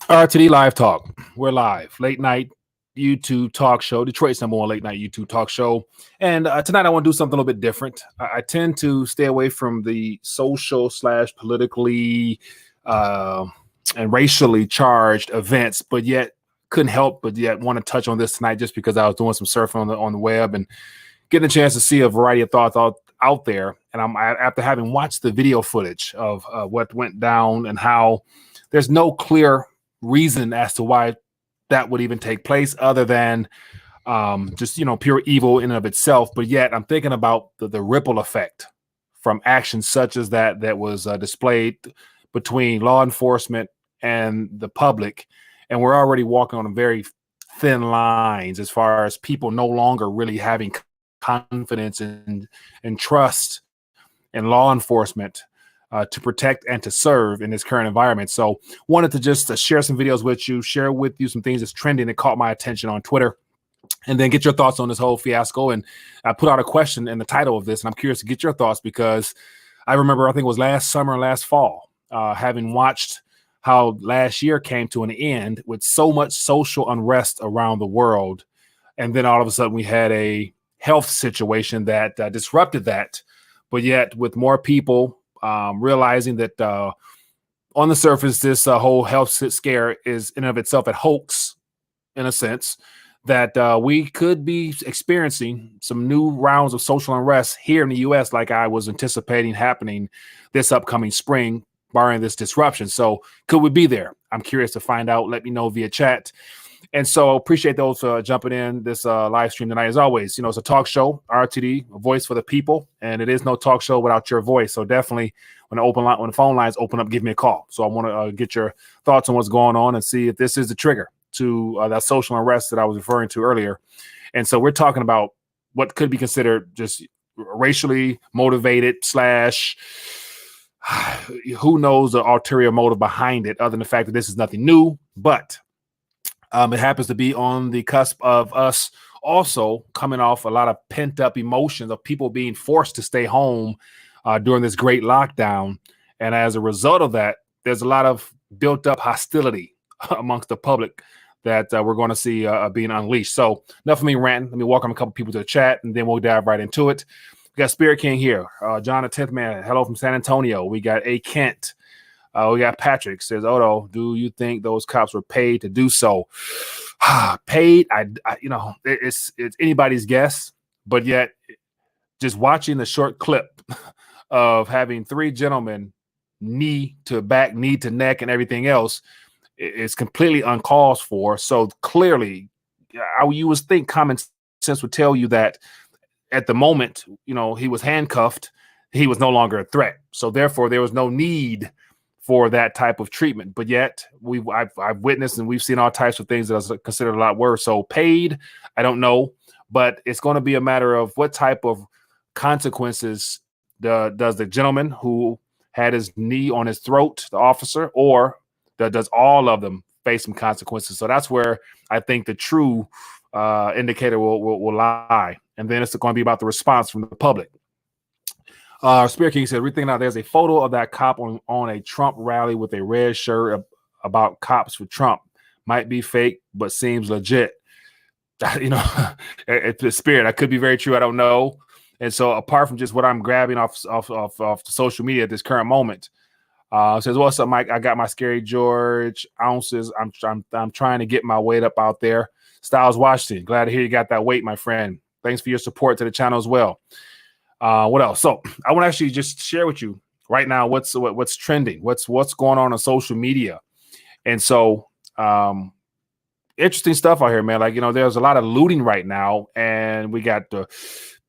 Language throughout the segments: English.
RTD Live Talk. We're live. Late night YouTube talk show, Detroit's #1 late night YouTube talk show. And tonight I want to do something a little bit different. I tend to stay away from the social / politically and racially charged events, but yet couldn't help but yet want to touch on this tonight just because I was doing some surfing on the web and getting a chance to see a variety of thoughts out there. And after having watched the video footage of what went down and how there's no clear reason as to why that would even take place other than just pure evil in and of itself. But yet I'm thinking about the ripple effect from actions such as that was displayed between law enforcement and the public, and we're already walking on a very thin lines as far as people no longer really having confidence and trust in law enforcement to protect and to serve in this current environment. So wanted to just share some videos with you, share with you some things that's trending that caught my attention on Twitter, and then get your thoughts on this whole fiasco. And I put out a question in the title of this, and I'm curious to get your thoughts because I remember, I think it was last summer, last fall, having watched how last year came to an end with so much social unrest around the world. And then all of a sudden we had a health situation that disrupted that. But yet with more people realizing that on the surface, this whole health scare is in and of itself a hoax, in a sense, that we could be experiencing some new rounds of social unrest here in the U.S. like I was anticipating happening this upcoming spring, barring this disruption. So could we be there? I'm curious to find out. Let me know via chat. And so appreciate those jumping in this live stream tonight. As always, it's a talk show, RTD, a voice for the people, and it is no talk show without your voice. So definitely when the phone lines open up, give me a call. So I want to get your thoughts on what's going on and see if this is the trigger to that social unrest that I was referring to earlier. And so we're talking about what could be considered just racially motivated / who knows the ulterior motive behind it, other than the fact that this is nothing new, but it happens to be on the cusp of us also coming off a lot of pent up emotions of people being forced to stay home during this great lockdown. And as a result of that, there's a lot of built up hostility amongst the public that we're going to see being unleashed. So enough of me ranting. Let me welcome a couple people to the chat and then we'll dive right into it. We got Spirit King here. John the 10th Man. Hello from San Antonio. We got A. Kent. We got Patrick says, Odo, do you think those cops were paid to do so? Paid? It's anybody's guess, but yet just watching the short clip of having three gentlemen knee to back, knee to neck, and everything else is completely uncalled for. So clearly, you would think common sense would tell you that at the moment, he was handcuffed, he was no longer a threat. So therefore, there was no need for that type of treatment. But yet I've witnessed and we've seen all types of things that are considered a lot worse. So paid, I don't know, but it's going to be a matter of what type of consequences does the gentleman who had his knee on his throat, the officer, or does all of them face some consequences? So that's where I think the true indicator will lie. And then it's going to be about the response from the public. Spirit King said, rethinking out, there's a photo of that cop on a Trump rally with a red shirt about cops for Trump. Might be fake, but seems legit. It's Spirit. That could be very true. I don't know. And so apart from just what I'm grabbing off the social media at this current moment, says, what's up, Mike? I got my Scary George ounces. I'm trying to get my weight up out there. Styles Washington, glad to hear you got that weight, my friend. Thanks for your support to the channel as well. What else? So I want to actually just share with you right now what's trending, what's going on social media. And so interesting stuff out here, man. Like, there's a lot of looting right now, and we got the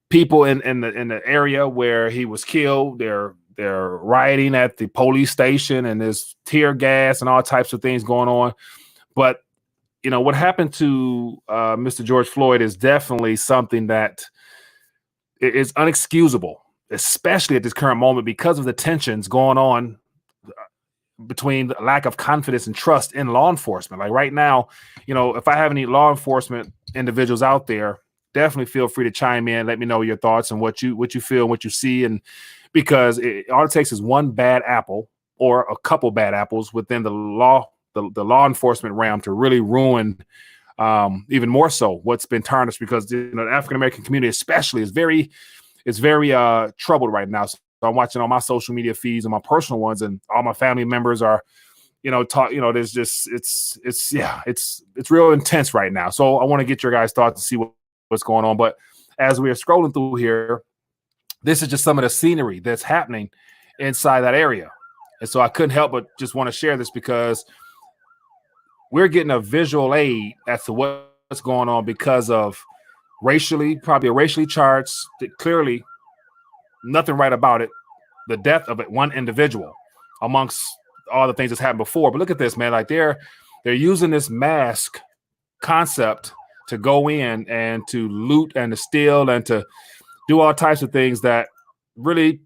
people in the area where he was killed. They're rioting at the police station, and there's tear gas and all types of things going on. But what happened to Mr. George Floyd is definitely something that is unexcusable, especially at this current moment because of the tensions going on between the lack of confidence and trust in law enforcement. Like right now, if I have any law enforcement individuals out there, definitely feel free to chime in. Let me know your thoughts and what you feel and what you see. And because all it takes is one bad apple or a couple bad apples within the law the law enforcement realm to really ruin even more so what's been tarnished, because the African American community especially is very troubled right now. So I'm watching all my social media feeds and my personal ones, and all my family members are there's just it's real intense right now. So I want to get your guys' thoughts to see what's going on. But as we are scrolling through here, this is just some of the scenery that's happening inside that area. And so I couldn't help but just want to share this, because we're getting a visual aid as to what's going on because of probably a racially charged, clearly nothing right about it, the death of one individual amongst all the things that's happened before. But look at this, man. Like they're using this mask concept to go in and to loot and to steal and to do all types of things that really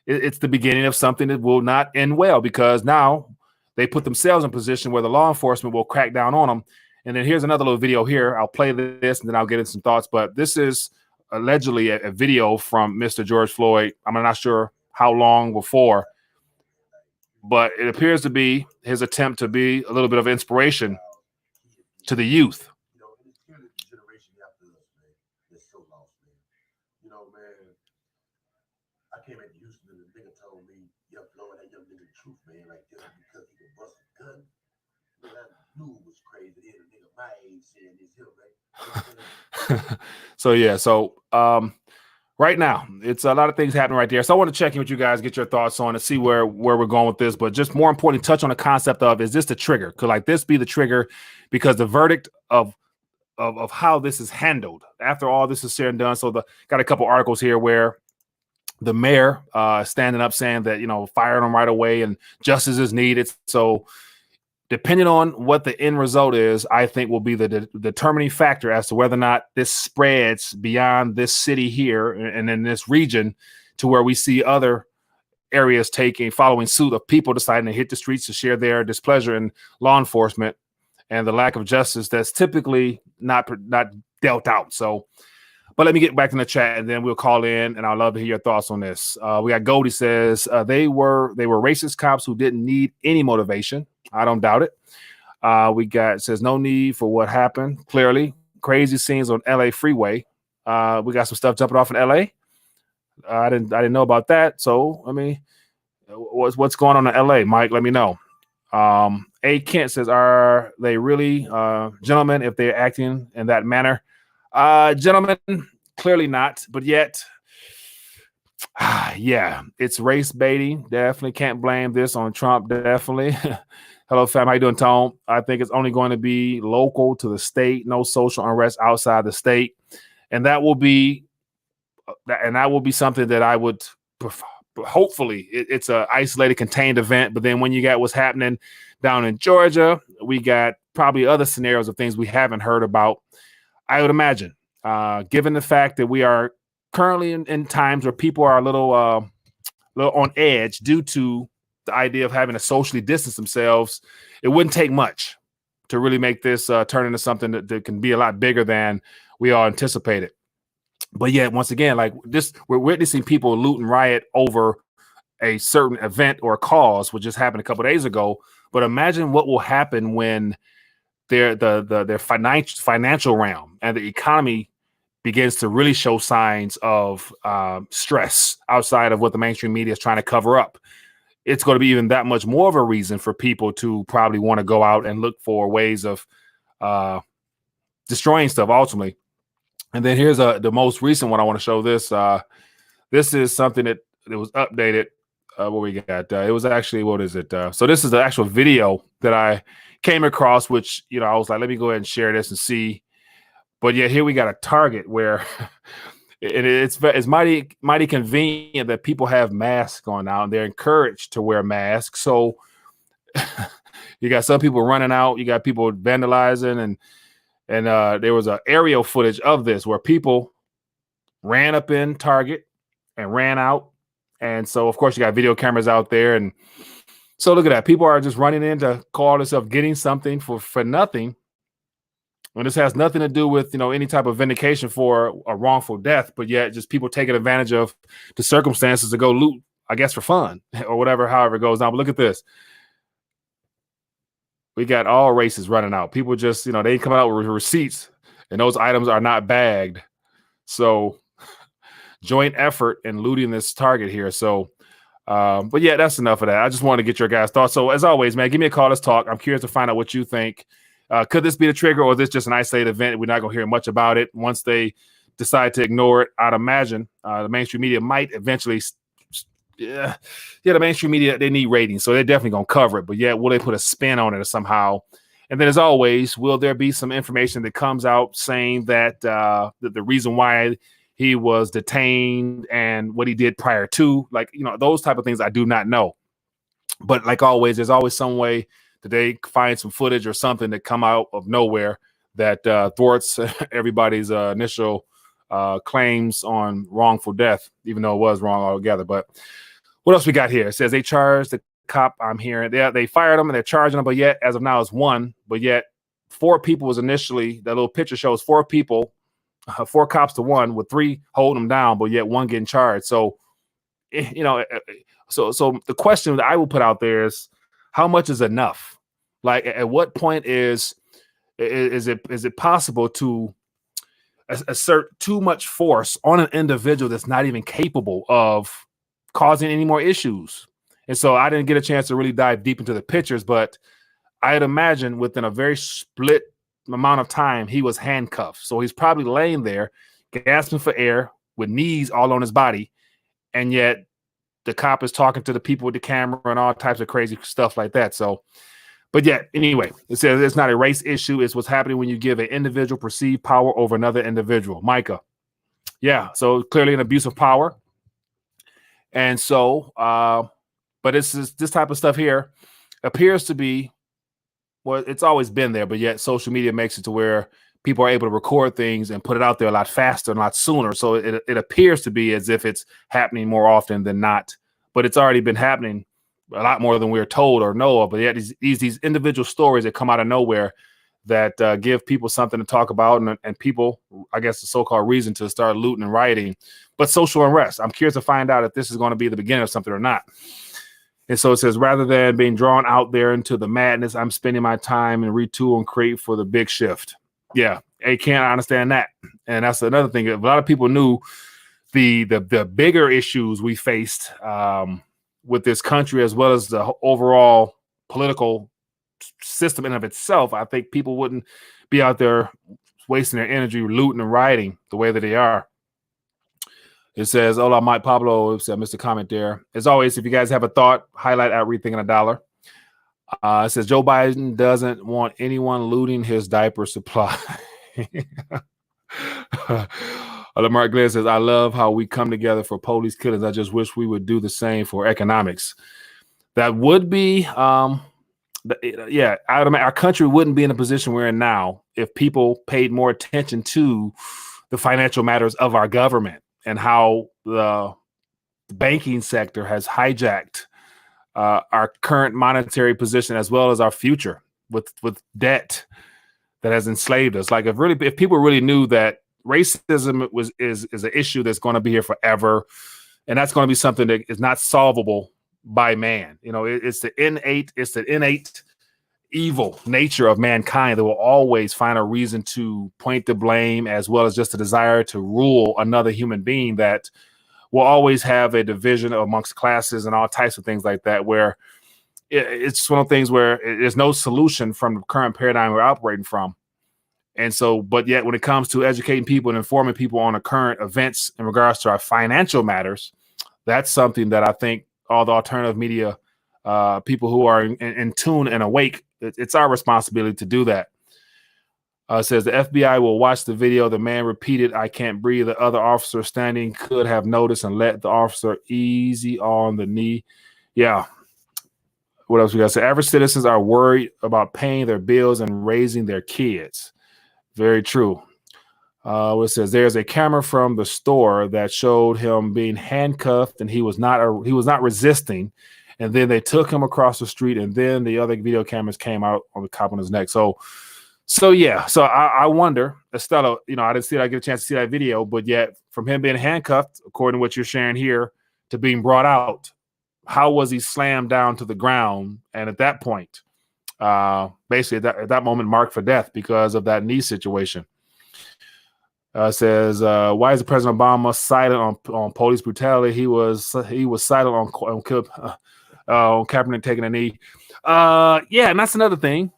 it's the beginning of something that will not end well, because now they put themselves in a position where the law enforcement will crack down on them. And then here's another little video here. I'll play this and then I'll get into some thoughts. But this is allegedly a video from Mr. George Floyd. I'm not sure how long before, but it appears to be his attempt to be a little bit of inspiration to the youth. I came into Houston and the nigga told me, "Young Floyd, that young nigga the truth, man, like just because he could bust a gun." Man, I knew it was crazy. Then a nigga my age saying this him, right? So right now, it's a lot of things happening right there. So I want to check in with you guys, get your thoughts on, and see where we're going with this. But just more importantly, touch on the concept of, is this the trigger? Could like this be the trigger? Because the verdict of how this is handled after all this is said and done. So got a couple articles here where the mayor standing up saying that, fire them right away and justice is needed. So depending on what the end result is, I think will be the determining factor as to whether or not this spreads beyond this city here and in this region to where we see other areas following suit of people deciding to hit the streets to share their displeasure in law enforcement and the lack of justice that's typically not dealt out. So, but let me get back in the chat and then we'll call in, and I'd love to hear your thoughts on this. We got Goldie says they were racist cops who didn't need any motivation. I don't doubt it. We got says no need for what happened. Clearly, crazy scenes on LA freeway. We got some stuff jumping off in LA. I didn't know about that. So I mean, what's going on in LA, Mike? Let me know. A Kent says, are they really gentlemen if they're acting in that manner? Gentlemen, clearly not, but yet, yeah, it's race baiting. Definitely can't blame this on Trump. Definitely. Hello, fam. How you doing, Tone? I think it's only going to be local to the state. No social unrest outside the state, and that will be something that I would prefer. Hopefully, it's a isolated, contained event. But then when you got what's happening down in Georgia, we got probably other scenarios of things we haven't heard about. I would imagine, given the fact that we are currently in times where people are a little on edge due to the idea of having to socially distance themselves, it wouldn't take much to really make this turn into something that can be a lot bigger than we all anticipated. But yet, once again, like this, we're witnessing people loot and riot over a certain event or cause, which just happened a couple of days ago. But imagine what will happen when their financial realm and the economy begins to really show signs of stress outside of what the mainstream media is trying to cover up. It's going to be even that much more of a reason for people to probably want to go out and look for ways of destroying stuff ultimately. And then here's the most recent one I want to show this. This is something that was updated. What we got? It was actually, what is it? So this is the actual video that I came across, which, I was like, let me go ahead and share this and see. But yeah, here we got a Target where it's mighty convenient that people have masks on now and they're encouraged to wear masks. So you got some people running out, you got people vandalizing, and there was an aerial footage of this where people ran up in Target and ran out. And so, of course, you got video cameras out there. And so look at that. People are just running in to call themselves getting something for nothing. And this has nothing to do with, any type of vindication for a wrongful death, but yet just people taking advantage of the circumstances to go loot, I guess, for fun or whatever, however it goes down. But look at this. We got all races running out. People just, they ain't coming out with receipts, and those items are not bagged. So joint effort in looting this target here. So, but yeah, that's enough of that. I just wanted to get your guys' thoughts. So as always, man, give me a call. Let's talk. I'm curious to find out what you think. Could this be the trigger, or is this just an isolated event? We're not going to hear much about it. Once they decide to ignore it, I'd imagine the mainstream media might eventually the mainstream media, they need ratings, so they're definitely going to cover it. But yet, will they put a spin on it somehow? And then, as always, will there be some information that comes out saying that the reason why he was detained and what he did prior to, those type of things I do not know. But like always, there's always some way that they find some footage or something that come out of nowhere that thwarts everybody's initial claims on wrongful death, even though it was wrong altogether. But what else we got here? It says they charged the cop. I'm hearing they fired him and they're charging him, but yet as of now it's one. But yet 4 people was initially, that little picture shows 4 people, 4 cops to 1, with 3 holding them down, but yet 1 getting charged. So so the question that I will put out there is, how much is enough? Like, at what point is it possible to assert too much force on an individual that's not even capable of causing any more issues? And so I didn't get a chance to really dive deep into the pictures, but I'd imagine within a very split amount of time, he was handcuffed. So he's probably laying there gasping for air with knees all on his body. And yet the cop is talking to the people with the camera and all types of crazy stuff like that. So, but yet, anyway, it says it's not a race issue. It's what's happening when you give an individual perceived power over another individual. Micah. Yeah. So clearly an abuse of power. And so, but this type of stuff here appears to be, well, it's always been there, but yet social media makes it to where people are able to record things and put it out there a lot faster and a lot sooner. So it appears to be as if it's happening more often than not, but it's already been happening a lot more than we're told or know of. But yet these individual stories that come out of nowhere that give people something to talk about and people, I guess, the so-called reason to start looting and rioting. But social unrest, I'm curious to find out if this is going to be the beginning of something or not. And so it says, rather than being drawn out there into the madness, I'm spending my time and retool and create for the big shift. Yeah, I can't understand that. And that's another thing. A lot of people knew the bigger issues we faced with this country, as well as the overall political system in of itself. I think people wouldn't be out there wasting their energy looting and rioting the way that they are. It says, hola, Mike Pablo. I missed a comment there. As always, if you guys have a thought, highlight at Rethinking $1. It says, Joe Biden doesn't want anyone looting his diaper supply. Mark Glenn says, I love how we come together for police killings. I just wish we would do the same for economics. That would be, our country wouldn't be in a position we're in now if people paid more attention to the financial matters of our government and how the banking sector has hijacked our current monetary position as well as our future with debt that has enslaved us. Like if people really knew that racism is an issue that's going to be here forever, and that's going to be something that is not solvable by man. It's the innate evil nature of mankind that will always find a reason to point the blame, as well as just a desire to rule another human being, that will always have a division amongst classes and all types of things like that, where it's one of the things where there's no solution from the current paradigm we're operating from. And so, but yet when it comes to educating people and informing people on the current events in regards to our financial matters, that's something that I think all the alternative media, people who are in tune and awake, it's our responsibility to do that. It says the FBI will watch the video. The man repeated, I can't breathe. The other officer standing could have noticed and let the officer easy on the knee. Yeah. What else we got to say? Average citizens are worried about paying their bills and raising their kids. Very true. It says there's a camera from the store that showed him being handcuffed, and he was not resisting. And then they took him across the street, and then the other video cameras came out on the cop on his neck. So yeah. So I wonder, Estella, I didn't get a chance to see that video, but yet from him being handcuffed, according to what you're sharing here, to being brought out, how was he slammed down to the ground? And at that point, basically at that moment marked for death because of that knee situation. Says, why is President Obama silent on police brutality? He was silent on Kaepernick taking a knee. Yeah, and that's another thing.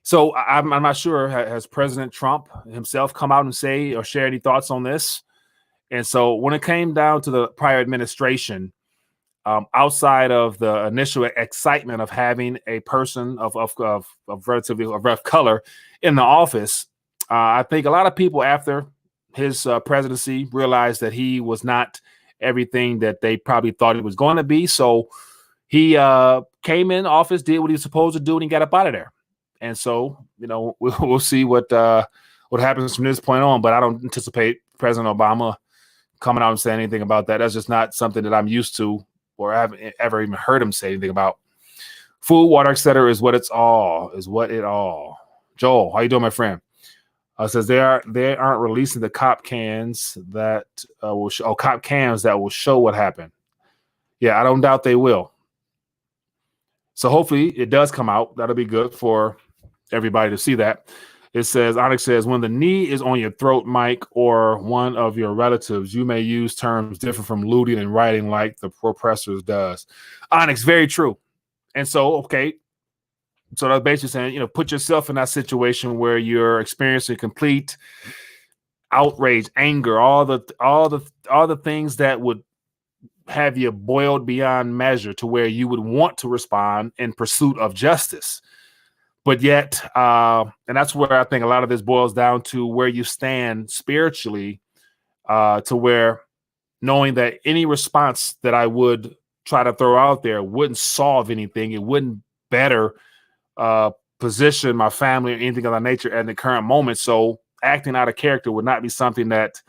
So I'm not sure, has President Trump himself come out and say or share any thoughts on this? And so when it came down to the prior administration, outside of the initial excitement of having a person of relatively rough color in the office, I think a lot of people after his presidency realized that he was not everything that they probably thought he was going to be. So he came in office, did what he was supposed to do, and he got up out of there. And so, we'll see what happens from this point on. But I don't anticipate President Obama coming out and saying anything about that. That's just not something that I'm used to, or I haven't ever even heard him say anything about. Food, water, etc. is what it all. Joel, how you doing, my friend? Says they aren't releasing the cop cans that cop cams that will show what happened. Yeah, I don't doubt they will. So hopefully it does come out. That'll be good for everybody to see that. It says, Onyx says, when the knee is on your throat, Mike, or one of your relatives, you may use terms different from looting and rioting like the oppressors does. Onyx, very true. And so, okay. So that's basically saying, put yourself in that situation where you're experiencing complete outrage, anger, all the things that would have you boiled beyond measure to where you would want to respond in pursuit of justice. But yet, and that's where I think a lot of this boils down to where you stand spiritually, to where knowing that any response that I would try to throw out there wouldn't solve anything. It wouldn't better position my family or anything of that nature at the current moment. So acting out of character would not be something that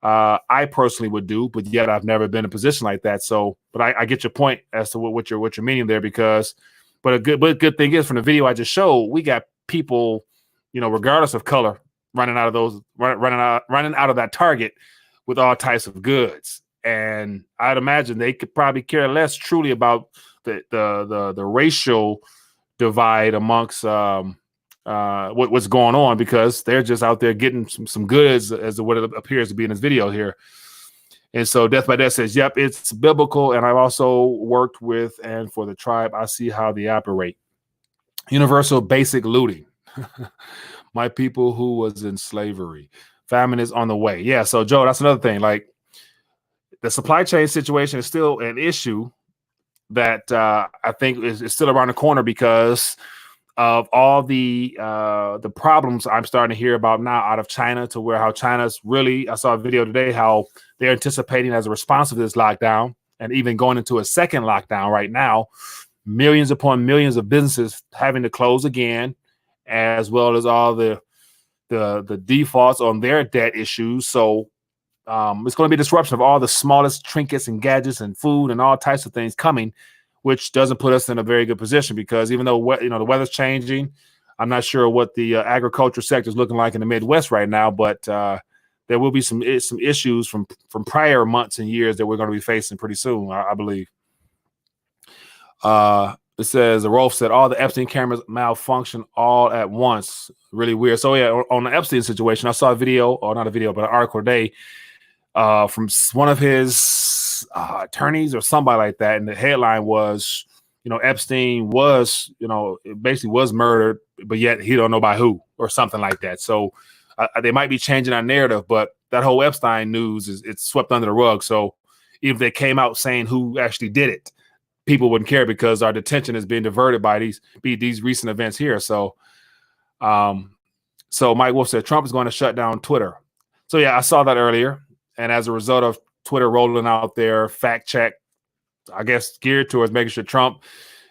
I personally would do, but yet I've never been in a position like that. So, but I get your point as to what you're meaning there, because, but a good thing is, from the video I just showed, we got people, regardless of color, running out of that Target with all types of goods. And I'd imagine they could probably care less truly about the racial divide amongst what's going on, because they're just out there getting some goods, as what it appears to be in this video here. And so Death by Death says, yep, it's biblical. And I've also worked with and for the tribe. I see how they operate. Universal basic looting. My people who was in slavery. Famine is on the way. Yeah. So Joe, that's another thing. Like, the supply chain situation is still an issue that I think is still around the corner because of all the problems I'm starting to hear about now out of China, to where how China's really, I saw a video today, how they're anticipating as a response to this lockdown, and even going into a second lockdown right now, millions upon millions of businesses having to close again, as well as all the defaults on their debt issues. So it's going to be a disruption of all the smallest trinkets and gadgets and food and all types of things coming, which doesn't put us in a very good position, because even though the weather's changing, I'm not sure what the agriculture sector is looking like in the Midwest right now, but there will be some issues from prior months and years that we're going to be facing pretty soon, I believe. It says, the Rolf said, all the Epstein cameras malfunction all at once. Really weird. So yeah, on the Epstein situation, I saw a video, or not a video, but an article today from one of his attorneys or somebody like that. And the headline was, Epstein was, basically was murdered, but yet he don't know by who, or something like that. So they might be changing our narrative, but that whole Epstein news it's swept under the rug. So even if they came out saying who actually did it, people wouldn't care, because our attention is being diverted by these recent events here. So, so Mike Wolf said Trump is going to shut down Twitter. So yeah, I saw that earlier. And as a result of Twitter rolling out their fact check, I guess geared towards making sure Trump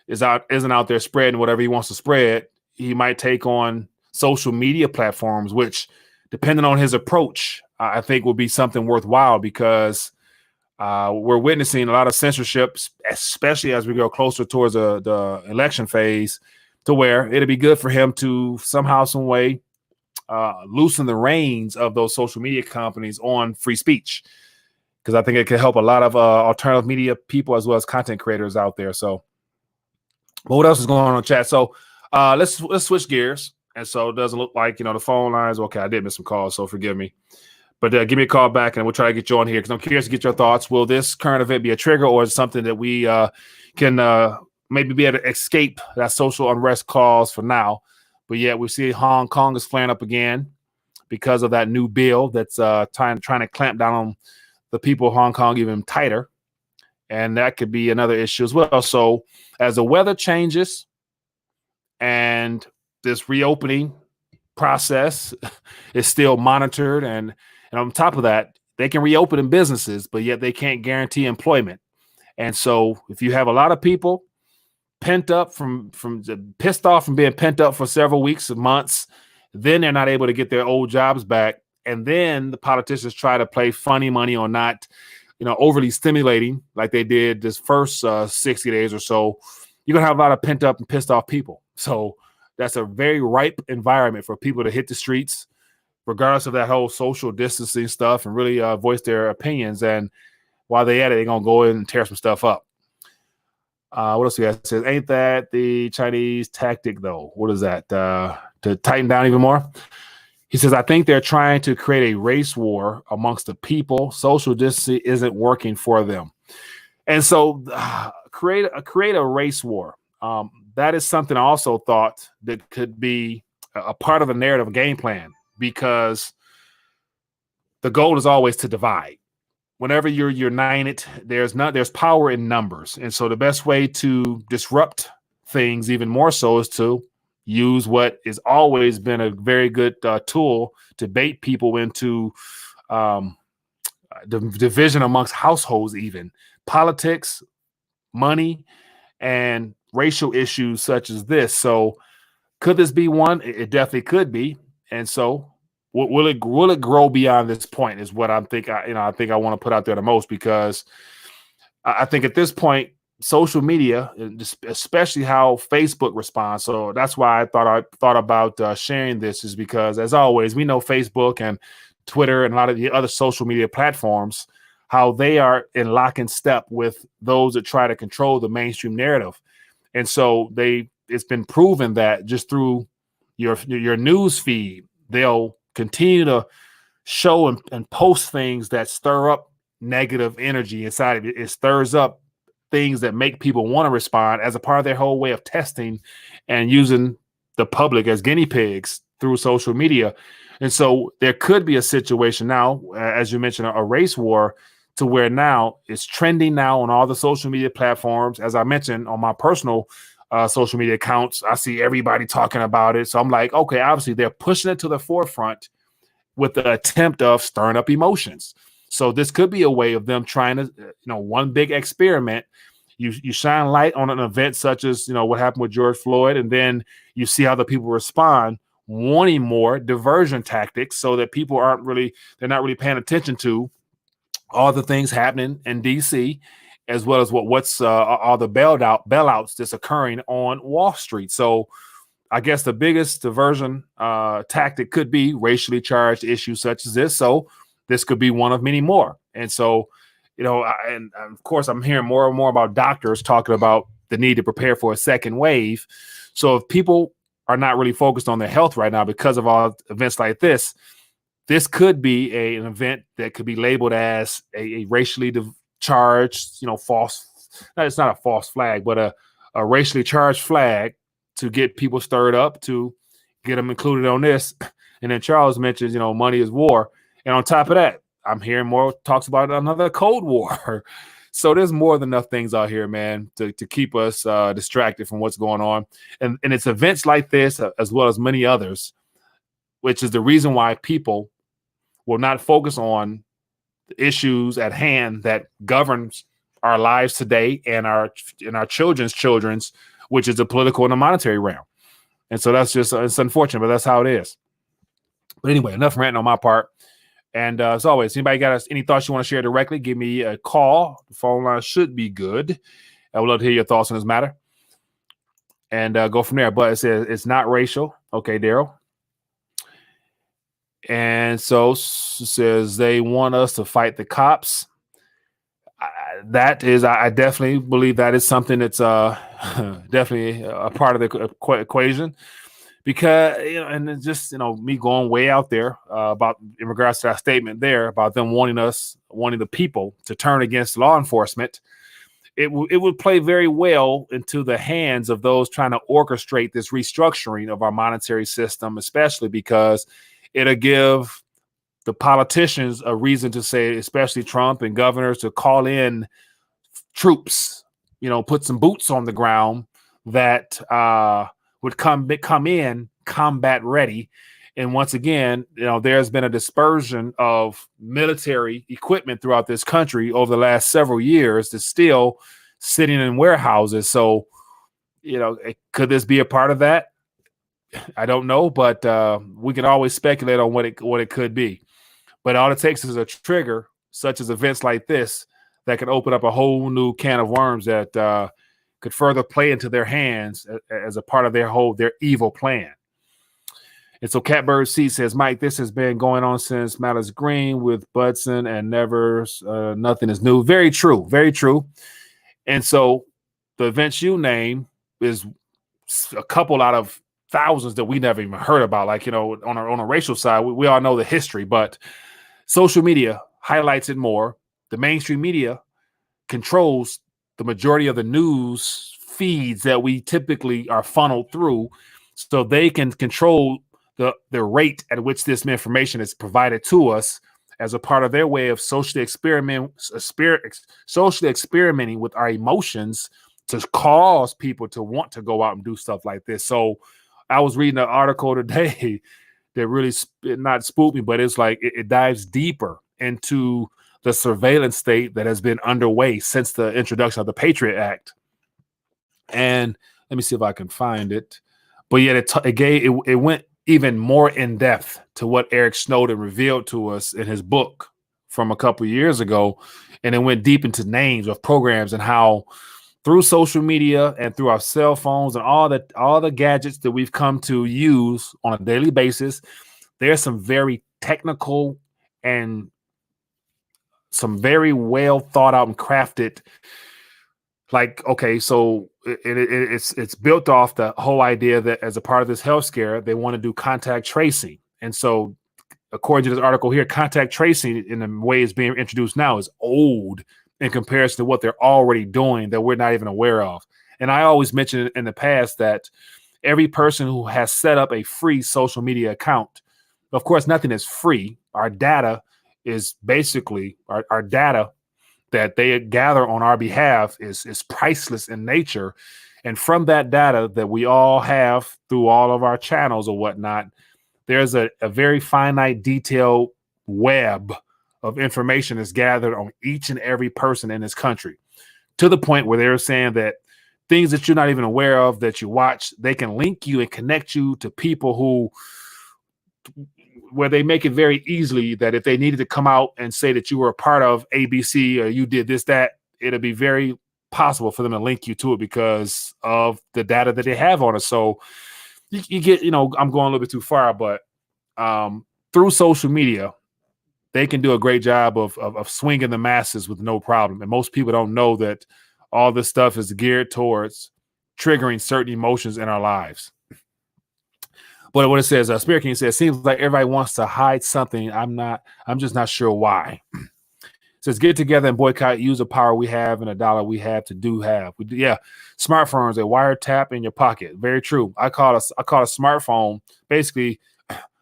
isn't out there spreading whatever he wants to spread, he might take on social media platforms, which, depending on his approach, I think will be something worthwhile, because we're witnessing a lot of censorship, especially as we go closer towards the election phase, to where it'll be good for him to somehow, some way, loosen the reins of those social media companies on free speech, because I think it can help a lot of alternative media people as well as content creators out there. So But what else is going on in chat? So let's switch gears. And so it doesn't look like, the phone lines. Okay, I did miss some calls, so forgive me. But give me a call back, and we'll try to get you on here because I'm curious to get your thoughts. Will this current event be a trigger, or is it something that we can maybe be able to escape that social unrest cause for now? But yet we see Hong Kong is flaring up again because of that new bill that's trying to clamp down on the people of Hong Kong even tighter. And that could be another issue as well. So as the weather changes and this reopening process is still monitored, and on top of that, they can reopen in businesses, but yet they can't guarantee employment. And so if you have a lot of people pent up from pissed off from being pent up for several weeks and months, then they're not able to get their old jobs back. And then the politicians try to play funny money on not, overly stimulating like they did this first 60 days or so. You're going to have a lot of pent up and pissed off people. So that's a very ripe environment for people to hit the streets, regardless of that whole social distancing stuff, and really voice their opinions. And while they at it, they're going to go in and tear some stuff up. What else we got? It says, ain't that the Chinese tactic, though? What is that? To tighten down even more? He says, I think they're trying to create a race war amongst the people. Social distancing isn't working for them. And so create a race war. That is something I also thought that could be a part of a narrative, a game plan, because the goal is always to divide. Whenever you're united, there's power in numbers. And so the best way to disrupt things even more so is to use what has always been a very good tool to bait people into the division amongst households, even politics, money, and racial issues such as this. So could this be one? It definitely could be. And so will it grow beyond this point is what I think I want to put out there the most, because I think at this point, social media, especially how Facebook responds. So that's why I thought about sharing this, is because, as always, we know Facebook and Twitter and a lot of the other social media platforms, how they are in lock and step with those that try to control the mainstream narrative. And so it's been proven that just through your news feed, they'll continue to show and post things that stir up negative energy inside of it. It stirs up things that make people want to respond as a part of their whole way of testing and using the public as guinea pigs through social media. And so there could be a situation now, as you mentioned, a race war, to where now it's trending now on all the social media platforms. As I mentioned, on my personal social media accounts, I see everybody talking about it. So I'm like, okay, obviously they're pushing it to the forefront with the attempt of stirring up emotions. So this could be a way of them trying to, one big experiment. You shine light on an event such as, what happened with George Floyd, and then you see how the people respond, wanting more diversion tactics, so that people they're not really paying attention to all the things happening in DC, as well as what's all the bailouts that's occurring on Wall Street. So I guess the biggest diversion tactic could be racially charged issues such as this. So this could be one of many more. And so, and of course, I'm hearing more and more about doctors talking about the need to prepare for a second wave. So if people are not really focused on their health right now because of all events like this, this could be an event that could be labeled as a racially charged, false. It's not a false flag, but a racially charged flag to get people stirred up, to get them included on this. And then Charles mentions, money is war. And on top of that, I'm hearing more talks about another Cold War. So there's more than enough things out here, man, to keep us distracted from what's going on. And it's events like this, as well as many others, which is the reason why people will not focus on the issues at hand that governs our lives today and our children's, which is the political and the monetary realm. And so that's just, it's unfortunate, but that's how it is. But anyway, enough ranting on my part. And as always, anybody got any thoughts you want to share directly, give me a call. The phone line should be good. I would love to hear your thoughts on this matter. And go from there. But it says it's not racial. Okay, Daryl. And so it says they want us to fight the cops. I definitely believe that is something that's definitely a part of the equation, because and it's just me going way out there about in regards to that statement there about them wanting the people to turn against law enforcement. It would play very well into the hands of those trying to orchestrate this restructuring of our monetary system, especially because it'll give the politicians a reason to say, especially Trump and governors, to call in troops, put some boots on the ground that would come in combat ready. And once again, there's been a dispersion of military equipment throughout this country over the last several years that's still sitting in warehouses. So, could this be a part of that? I don't know, but we can always speculate on what it could be. But all it takes is a trigger, such as events like this, that can open up a whole new can of worms that could further play into their hands as a part of their evil plan. And so Catbird C says, Mike, this has been going on since Mallas Green with Budson and Nevers. Nothing is new. Very true. Very true. And so the events you name is a couple out of thousands that we never even heard about. Like, on a racial side, we all know the history, but social media highlights it more. The mainstream media controls the majority of the news feeds that we typically are funneled through, so they can control the rate at which this information is provided to us as a part of their way of socially experimenting with our emotions to cause people to want to go out and do stuff like this. So I was reading an article today that really not spooked me, but it's like it dives deeper into the surveillance state that has been underway since the introduction of the Patriot Act. And let me see if I can find it. But yet it went even more in depth to what Eric Snowden revealed to us in his book from a couple of years ago. And it went deep into names of programs and how through social media and through our cell phones and all the gadgets that we've come to use on a daily basis, there's some very technical and some very well thought out and crafted. Like, okay, so it's built off the whole idea that as a part of this health scare, they want to do contact tracing. And so according to this article here, contact tracing in the way it's being introduced now is old in comparison to what they're already doing that we're not even aware of. And I always mentioned in the past that every person who has set up a free social media account, of course, nothing is free. Our data is basically our data that they gather on our behalf is priceless in nature. And from that data that we all have through all of our channels or whatnot, there's a very finite, detailed web of information that's gathered on each and every person in this country, to the point where they're saying that things that you're not even aware of that you watch, they can link you and connect you to people where they make it very easily that if they needed to come out and say that you were a part of ABC or you did this, that, it'll be very possible for them to link you to it because of the data that they have on us. So you get, I'm going a little bit too far, but through social media, they can do a great job of swinging the masses with no problem. And most people don't know that all this stuff is geared towards triggering certain emotions in our lives. But what it says, Spirit King says, seems like everybody wants to hide something. I'm just not sure why. It says, get together and boycott, use the power we have and the dollar we have to have. Smartphones, a wiretap in your pocket. Very true. I call a smartphone basically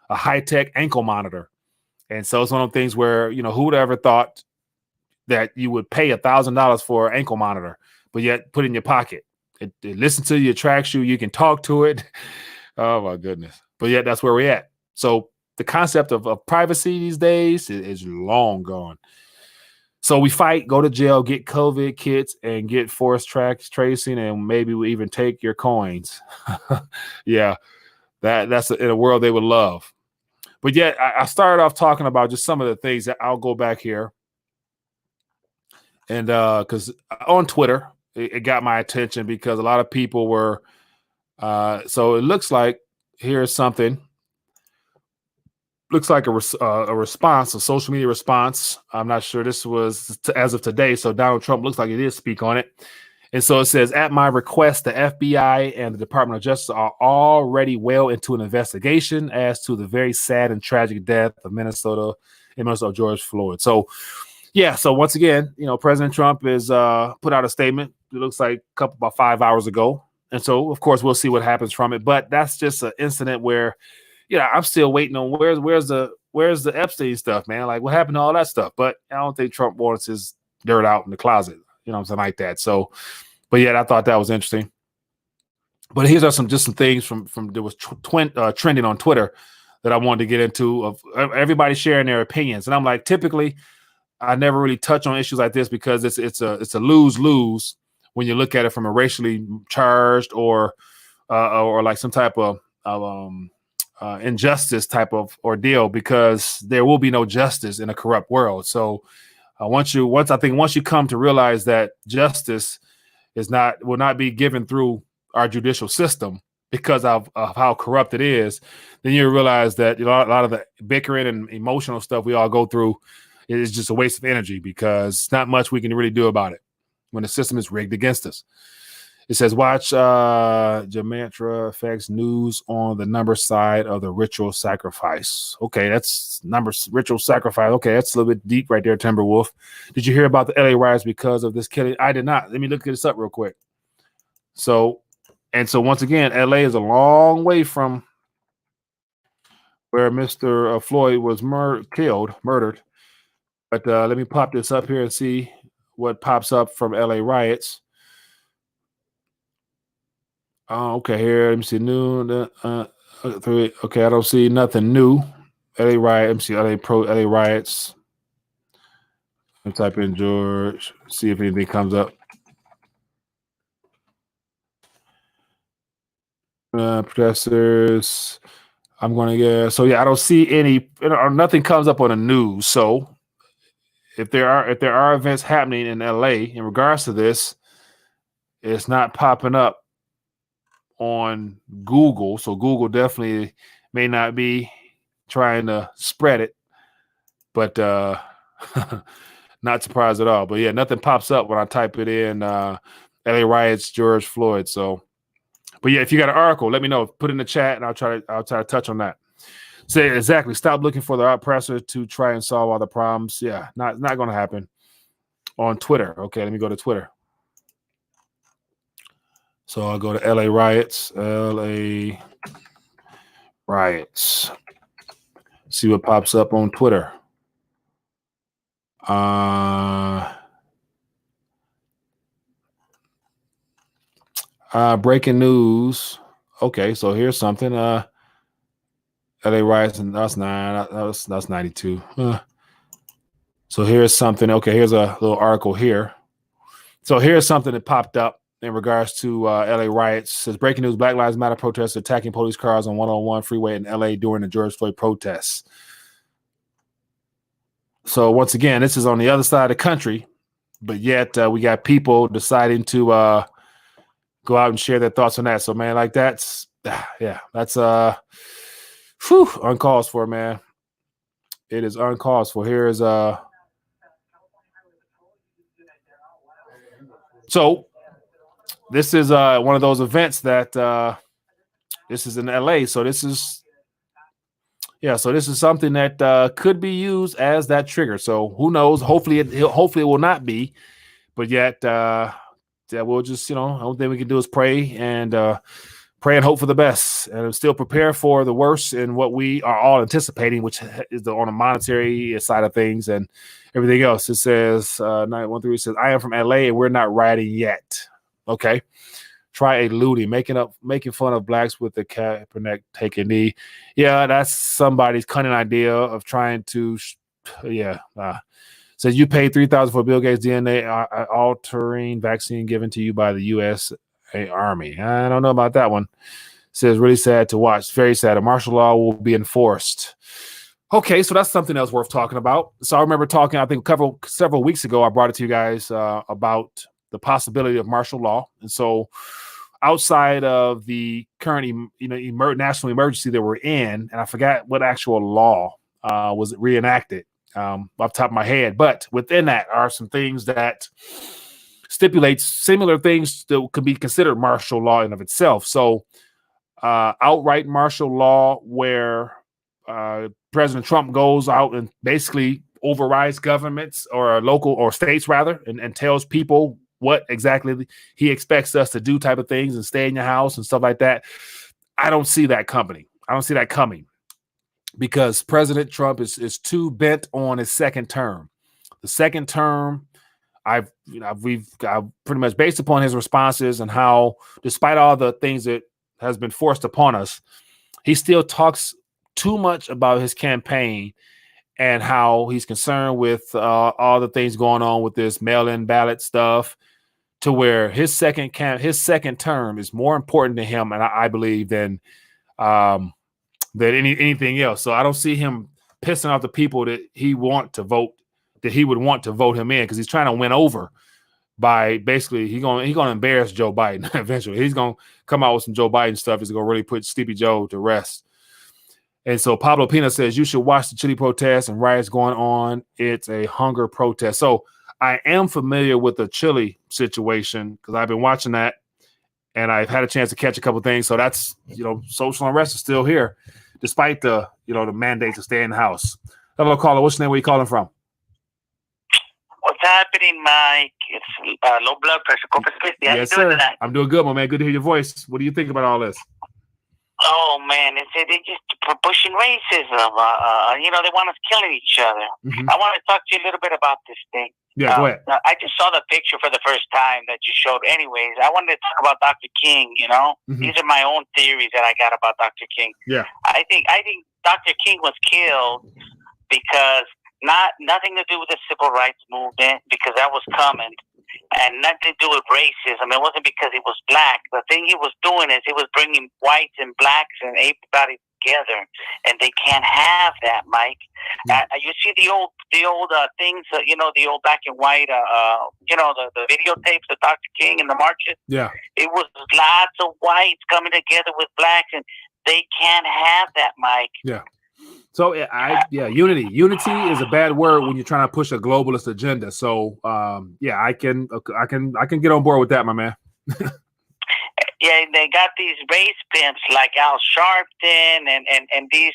a high-tech ankle monitor. And so it's one of the things where, who would ever thought that you would pay $1,000 for an ankle monitor, but yet put it in your pocket. It listens to you, it tracks you, you can talk to it. Oh my goodness. But yet that's where we're at. So the concept of privacy these days is long gone. So we fight, go to jail, get COVID kits, and get forced tracing, and maybe we even take your coins. Yeah, that's in a world they would love. But yet I started off talking about just some of the things that I'll go back here. And because on Twitter, it got my attention because a lot of people were, so it looks like here's something looks like a response, a social media response. I'm not sure this was as of today. So Donald Trump looks like he did speak on it. And so it says, at my request, the FBI and the Department of Justice are already well into an investigation as to the very sad and tragic death of Minnesota George Floyd. So, yeah. So once again, President Trump is put out a statement. It looks like about 5 hours ago. And so, of course, we'll see what happens from it. But that's just an incident where, I'm still waiting on where's the Epstein stuff, man? Like, what happened to all that stuff? But I don't think Trump wants his dirt out in the closet, something like that. So, but yeah, I thought that was interesting. But here's some things from that was trending on Twitter that I wanted to get into, of everybody sharing their opinions. And I'm like, typically, I never really touch on issues like this because it's a lose-lose when you look at it from a racially charged or like some type of injustice type of ordeal, because there will be no justice in a corrupt world. So once you come to realize that justice will not be given through our judicial system because of how corrupt it is, then you realize that a lot of the bickering and emotional stuff we all go through is just a waste of energy, because not much we can really do about it when the system is rigged against us. It says, watch Gematria affects news on the number side of the ritual sacrifice. Okay, that's ritual sacrifice. Okay, that's a little bit deep right there, Timberwolf. Did you hear about the LA riots because of this killing? I did not. Let me look this up real quick. So once again, LA is a long way from where Mr. Floyd was murdered. But let me pop this up here and see what pops up from LA riots. Oh, okay, here. Let me see. New. Okay, I don't see nothing new. LA riot. Let me see. LA riots. I'll type in George. See if anything comes up. Protesters. I'm going to get. So yeah, I don't see any. Nothing comes up on the news. So if there are events happening in LA in regards to this, it's not popping up on Google. So Google definitely may not be trying to spread it, but not surprised at all. But yeah, nothing pops up when I type it in LA riots George Floyd. So, but yeah, if you got an article, let me know. Put it in the chat and I'll try to touch on that. Say exactly. Stop looking for the oppressor to try and solve all the problems. Yeah, not going to happen. On Twitter. Okay, let me go to Twitter. So I'll go to LA riots. LA riots. See what pops up on Twitter. Breaking news. Okay, so here's something. LA riots, and that's 9. That's 92. So here's something. Okay, here's a little article here. So here's something that popped up in regards to LA riots. It says, breaking news: Black Lives Matter protesters attacking police cars on 101 freeway in LA during the George Floyd protests. So once again, this is on the other side of the country, but yet we got people deciding to go out and share their thoughts on that. So man, like that's uncalled for, man. It is uncalled for. Here is so this is one of those events that this is in LA. So this is something that could be used as that trigger. So who knows? Hopefully it will not be, but yet we'll just, the only thing we can do is pray and hope for the best, and still prepare for the worst in what we are all anticipating, which is on the monetary side of things and everything else. It says 913 says, I am from LA and we're not rioting yet. Okay. Try a looting, making fun of blacks with the Kaepernick take a knee. Yeah, that's somebody's cunning idea of trying to, says you paid $3,000 for Bill Gates DNA altering vaccine given to you by the U.S. Army. I don't know about that one. Says really sad to watch. Very sad. A martial law will be enforced. Okay, so that's something else worth talking about. So I remember talking, I think several weeks ago, I brought it to you guys about the possibility of martial law. And so outside of the current, national emergency that we're in, and I forgot what actual law was reenacted off the top of my head, but within that are some things that stipulates similar things that could be considered martial law in of itself. So outright martial law where President Trump goes out and basically overrides governments or local or states rather, and tells people what exactly he expects us to do type of things and stay in your house and stuff like that. I don't see that coming. Because President Trump is too bent on his second term. The second term, we've pretty much based upon his responses and how, despite all the things that has been forced upon us, he still talks too much about his campaign and how he's concerned with all the things going on with this mail-in ballot stuff, to where his second term is more important to him, and I believe, than anything else. So I don't see him pissing off the people that he would want to vote him in, because he's trying to win over by basically he's gonna embarrass Joe Biden eventually. He's gonna come out with some Joe Biden stuff. He's gonna really put Sleepy Joe to rest. And so Pablo Pina says you should watch the Chile protests and riots going on. It's a hunger protest. So I am familiar with the Chile situation because I've been watching that, and I've had a chance to catch a couple things. So that's, social unrest is still here, despite the mandate to stay in the house. Hello, caller. What's your name? Where you calling from? What's happening, Mike? It's low blood pressure. Yes, sir. I'm doing good, my man. Good to hear your voice. What do you think about all this? Oh man, they're just pushing racism. They want us killing each other. Mm-hmm. I want to talk to you a little bit about this thing. Yeah, go ahead. I just saw the picture for the first time that you showed. Anyways, I wanted to talk about Dr. King. Mm-hmm. These are my own theories that I got about Dr. King. Yeah, I think Dr. King was killed because nothing to do with the civil rights movement, because that was coming, and nothing to do with racism. It wasn't because he was black. The thing he was doing is he was bringing whites and blacks and everybody together, and they can't have that, Mike. You see the old things, the old black and white, the videotapes of Dr. King and the marches. Yeah, it was lots of whites coming together with blacks, and they can't have that, Mike. Yeah. So unity is a bad word when you're trying to push a globalist agenda. So I can get on board with that, my man. Yeah, they got these race pimps like Al Sharpton and these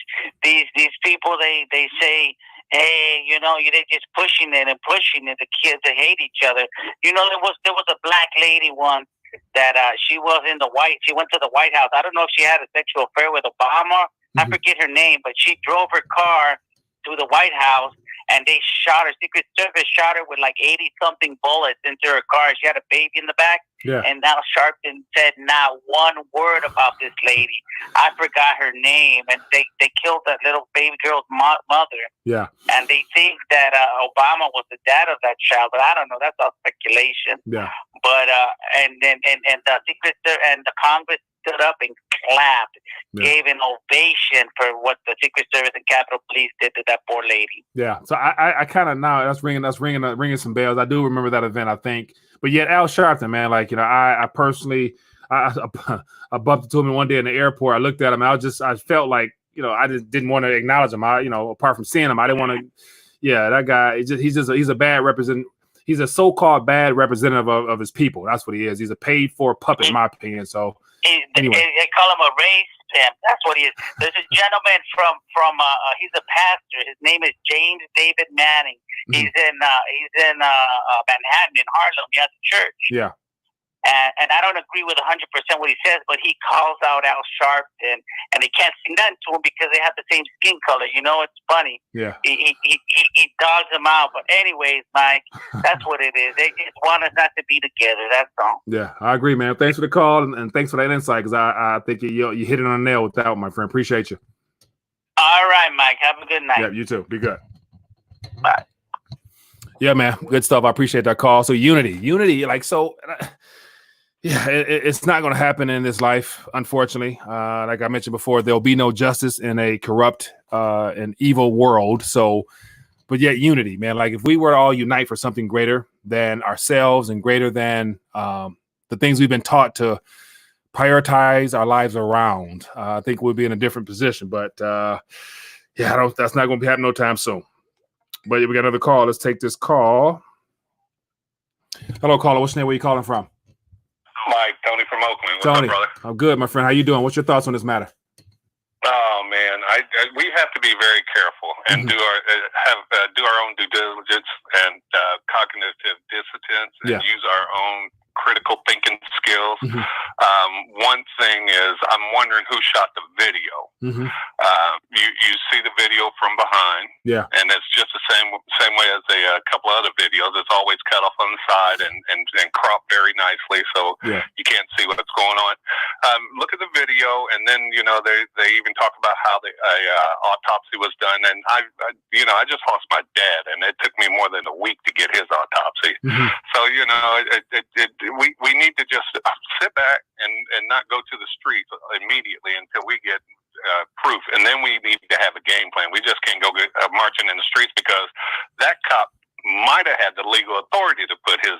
people. They say, hey, they're just pushing it. The kids, they hate each other. There was a black lady once that she went to the White House. I don't know if she had a sexual affair with Obama. I forget her name, but she drove her car to the White House, and they shot her. Secret Service shot her with like 80-something bullets into her car. She had a baby in the back. Yeah. And Al Sharpton said not one word about this lady. I forgot her name, and they killed that little baby girl's mother. Yeah. And they think that Obama was the dad of that child, but I don't know. That's all speculation. Yeah. But and the Secret and the Congress stood up and clapped, gave an ovation for what the Secret Service and Capitol Police did to that poor lady. Yeah, so I kind of now that's ringing some bells. I do remember that event, I think. But yet Al Sharpton, man, I personally I bumped into him one day in the airport. I looked at him. I felt like I just didn't want to acknowledge him. Apart from seeing him, I didn't want to. Yeah, that guy. He's a bad represent. He's a so-called bad representative of his people. That's what he is. He's a paid-for puppet, in my opinion. So. Anyway. They call him a race pimp. That's what he is. There's a gentleman from he's a pastor. His name is James David Manning. Mm-hmm. He's in Manhattan in Harlem. He has a church. Yeah. And I don't agree with 100% what he says, but he calls out Al Sharpton, and they can't say nothing to him because they have the same skin color. It's funny. Yeah. He dogs him out. But anyways, Mike, that's what it is. They just want us not to be together. That's all. Yeah, I agree, man. Thanks for the call and thanks for that insight, because I think you hit it on the nail with that one, my friend. Appreciate you. All right, Mike. Have a good night. Yeah, you too. Be good. Bye. Yeah, man. Good stuff. I appreciate that call. So unity, yeah, it's not going to happen in this life, unfortunately. Like I mentioned before, there'll be no justice in a corrupt and evil world. So, but yet unity, man. Like if we were to all unite for something greater than ourselves and greater than the things we've been taught to prioritize our lives around, I think we'll be in a different position. But that's not going to be happening no time soon. But we got another call. Let's take this call. Hello, caller. What's your name? Where you calling from? Mike, Tony from Oakland. What's Tony, up, brother? I'm good, my friend. How you doing? What's your thoughts on this matter? Oh man, we have to be very careful and do our own due diligence and cognitive dissonance and use our own critical thinking skills. One thing is, I'm wondering who shot the video. You see the video from behind, and it's just the same way as a couple other videos. It's always cut off on the side and cropped very nicely, so you can't see what's going on. Look at the video, and then they even talk about how the autopsy was done. And I just lost my dad, and it took me more than a week to get his autopsy. So we need to just sit back and not go to the streets immediately until we get proof, and then we need to have a game plan. We just can't go marching in the streets, because that cop might have had the legal authority to put his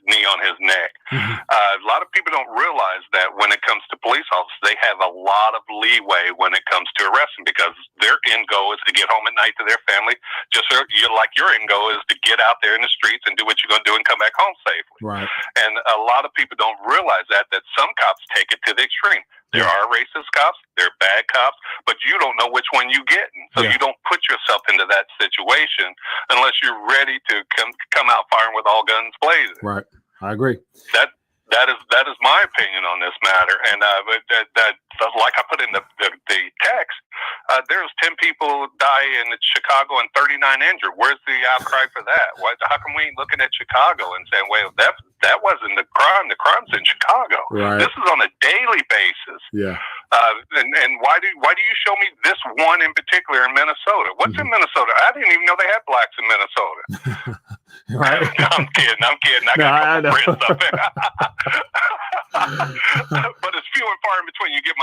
knee on his neck. A lot of people don't realize that when it comes to police officers, they have a lot of leeway when it comes to arresting, because their end goal is to get home at night to their family, just like your end goal is to get out there in the streets and do what you're going to do and come back home safely. Right. And a lot of people don't realize that some cops take it to the extreme. There are racist cops, there are bad cops, but you don't know which one you get. So you don't put yourself into that situation unless you're ready to come out firing with all guns blazing. Right. I agree. That is my opinion on this matter. And like I put in the text, there was 10 people die in Chicago and 39 injured. Where's the outcry for that? How come we ain't looking at Chicago and saying, well, that wasn't the crime. The crime's in Chicago. Right. This is on a daily basis. Yeah. And why do you show me this one in particular in Minnesota? What's in Minnesota? I didn't even know they had blacks in Minnesota. Right. No, I'm kidding. I got a couple friends up there. But it's few and far in between. You get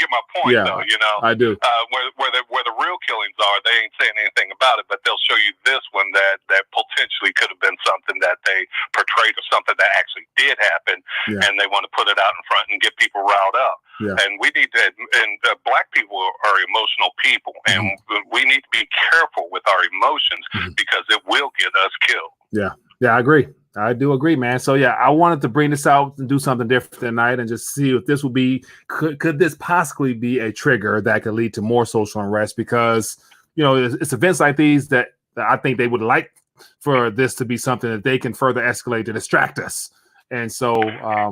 my point, though. I do. Where the real killings are, they ain't saying anything about it, but they'll show you this one that potentially could have been something that they portrayed or something that actually did happen, and they want to put it out in front and get people riled up. And we need to. And black people are emotional people, and we need to be careful with our emotions because it will get us killed. Yeah, I agree. I do agree, man. So I wanted to bring this out and do something different tonight and just see if this would be could this possibly be a trigger that could lead to more social unrest, because it's events like these that I think they would like for this to be something that they can further escalate to distract us. And so I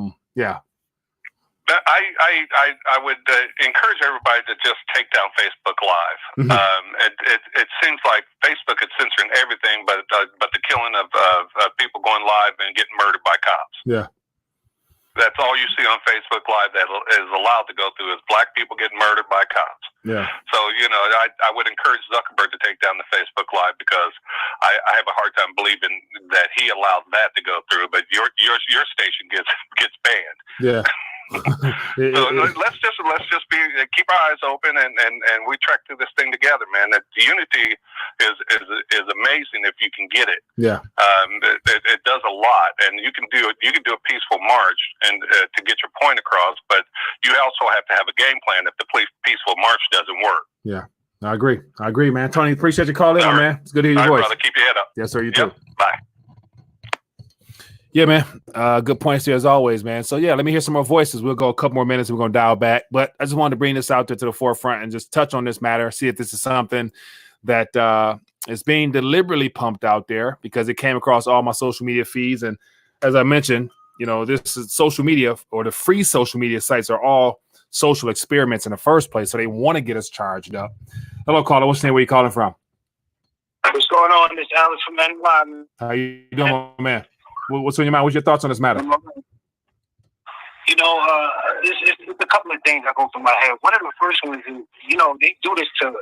would encourage everybody to just take down Facebook Live. It seems like Facebook is censoring everything, but the killing of people going live and getting murdered by cops. Yeah, that's all you see on Facebook Live that is allowed to go through is black people getting murdered by cops. Yeah. So I would encourage Zuckerberg to take down the Facebook Live, because I have a hard time believing that he allowed that to go through, but your station gets banned. Yeah. So let's just keep our eyes open and we track through this thing together, man. That the unity is amazing if you can get it. Yeah. It does a lot, and you can do a peaceful march and to get your point across, but you also have to have a game plan if the peaceful march doesn't work. Yeah. I agree, man. Tony, appreciate you calling in, man. It's good to hear your voice. Brother, keep your head up. Yes, sir. You too. Bye. Yeah, man. Good points there as always, man. So let me hear some more voices. We'll go a couple more minutes. We're going to dial back, but I just wanted to bring this out there to the forefront and just touch on this matter. See if this is something that is being deliberately pumped out there, because it came across all my social media feeds. And as I mentioned, this is social media, or the free social media sites are all social experiments in the first place. So they want to get us charged up. Hello, caller. What's your name? Where you calling from? What's going on? This is Alex from NY. How you doing, man? What's on your mind? What's your thoughts on this matter? It's a couple of things that go through my head. One of the first ones is, they do this to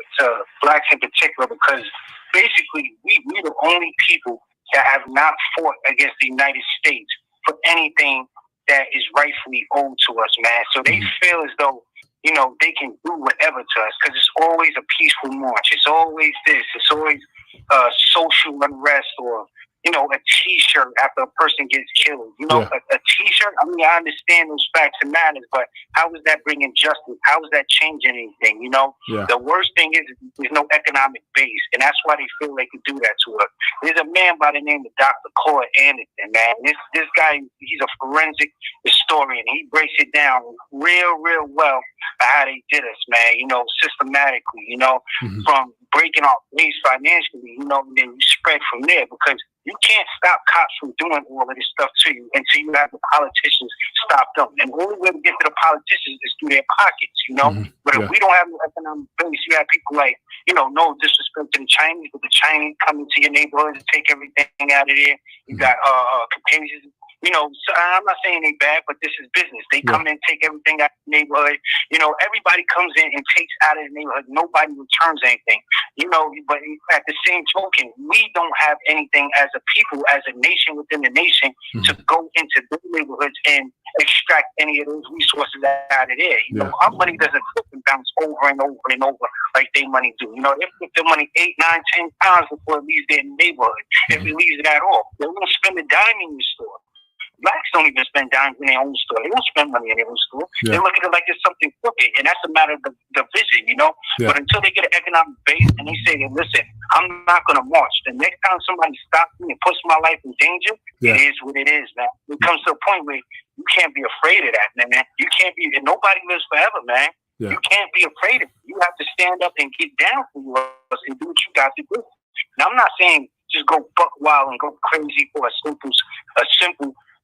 blacks in particular, because basically we're the only people that have not fought against the United States for anything that is rightfully owed to us, man. So they feel as though, they can do whatever to us, because it's always a peaceful march. It's always this. It's always social unrest, or a T-shirt after a person gets killed. A T-shirt. I mean, I understand those facts and matters, but how is that bringing justice? How is that changing anything? The worst thing is there's no economic base, and that's why they feel they can do that to us. There's a man by the name of Dr. Floyd, man. This guy, he's a forensic historian. He breaks it down real well how they did us, man. Systematically. From breaking our base financially. And then you spread from there, because you can't stop cops from doing all of this stuff to you until you have the politicians stop them. And the only way to get to the politicians is through their pockets, But if we don't have no economic base, you have people like, no disrespect to the Chinese, but the Chinese come into your neighborhood and take everything out of there. You got Caucasians. So I'm not saying they bad, but this is business. They come in, take everything out of the neighborhood. Everybody comes in and takes out of the neighborhood. Nobody returns anything. But at the same token, we don't have anything as a people, as a nation within the nation, to go into the neighborhoods and extract any of those resources out of there. Our money doesn't flip and bounce over and over and over like they money do. They flip their money 8, 9, 10 times before it leaves their neighborhood. If it leaves it at all, they won't spend a dime in your store. Blacks don't even spend dimes in their own store. They don't spend money in their own store. They look at it like it's something crooked, and that's a matter of the vision, But until they get an economic base and they say, listen, I'm not going to march. The next time somebody stops me and puts my life in danger, it is what it is, man. It comes to a point where you can't be afraid of that, man. You can't be, and nobody lives forever, man. You can't be afraid of it. You have to stand up and get down for yours and do what you got to do. Now, I'm not saying just go buck wild and go crazy for a simple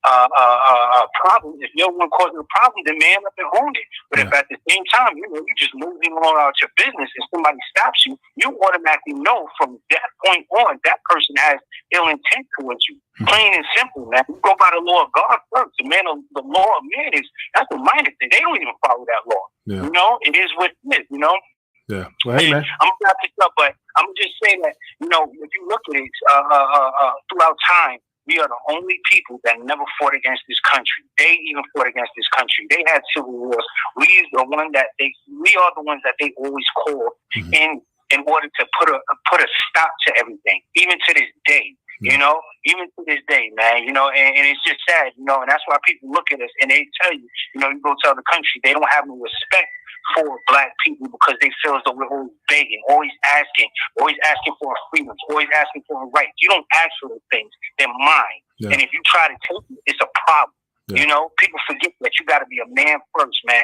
problem. If you're one causing a problem, then man up and own it. But if at the same time, you just moving on out your business and somebody stops you, you automatically know from that point on that person has ill intent towards you. Plain and simple, man. You go by the law of God first. The law of man that's a minor thing. They don't even follow that law. It is what it is, Yeah. Well, hey, man. I'm gonna wrap this up, but I'm gonna just say that, if you look at it throughout time, we are the only people that never fought against this country. They even fought against this country. They had civil wars. We are the ones that they always call in order to put a stop to everything, even to this day. Even to this day, man, and it's just sad, and that's why people look at us and they tell you, you go tell the country, they don't have no respect for black people because they feel as though we're always begging, always asking for our freedoms, always asking for our rights. You don't ask for those things. They're mine. And if you try to take it, it's a problem. People forget that you got to be a man first, man.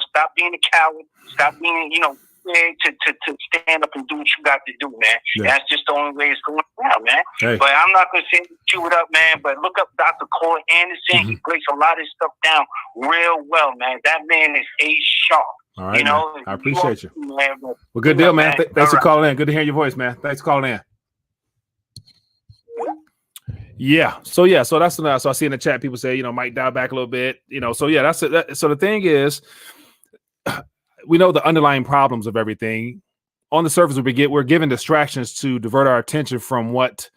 Stop being a coward. Stop being, to stand up and do what you got to do, man. That's just the only way it's going down, man. But I'm not going to say chew it up, man, but look up Dr. Floyd Anderson. He breaks a lot of this stuff down real well, man. That man is A-sharp. All right, man. I appreciate you. Man, well, good deal, man. Thanks for calling in. Good to hear your voice, man. Thanks for calling in. Yeah. So that's enough. So I see in the chat people say, might dial back a little bit. So yeah, that's it. So the thing is, we know the underlying problems of everything. On the surface, we're given distractions to divert our attention from what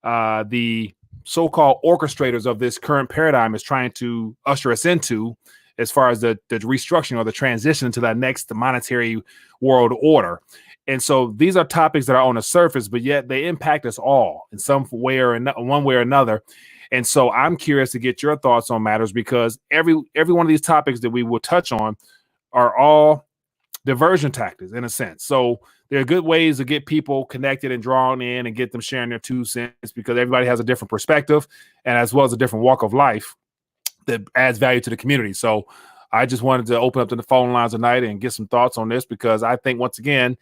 the so-called orchestrators of this current paradigm is trying to usher us into, as far as the restructuring or the transition to that next monetary world order. And so these are topics that are on the surface, but yet they impact us all in some way or one way or another. And so I'm curious to get your thoughts on matters, because every one of these topics that we will touch on are all diversion tactics in a sense. So there are good ways to get people connected and drawn in and get them sharing their 2 cents, because everybody has a different perspective and as well as a different walk of life that adds value to the community. So I just wanted to open up to the phone lines tonight and get some thoughts on this, because I think, once again,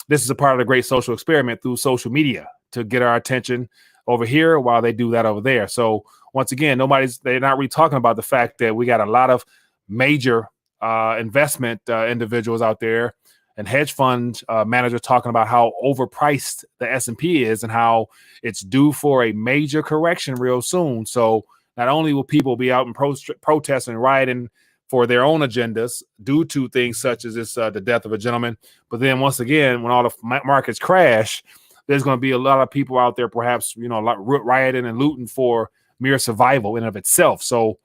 this is a part of the great social experiment through social media to get our attention over here while they do that over there. So once again, they're not really talking about the fact that we got a lot of major investment individuals out there and hedge fund managers talking about how overpriced the S&P is and how it's due for a major correction real soon. So not only will people be out and protesting and rioting for their own agendas due to things such as this, the death of a gentleman, but then once again, when all the markets crash, there's going to be a lot of people out there, perhaps, rioting and looting for mere survival in and of itself. So,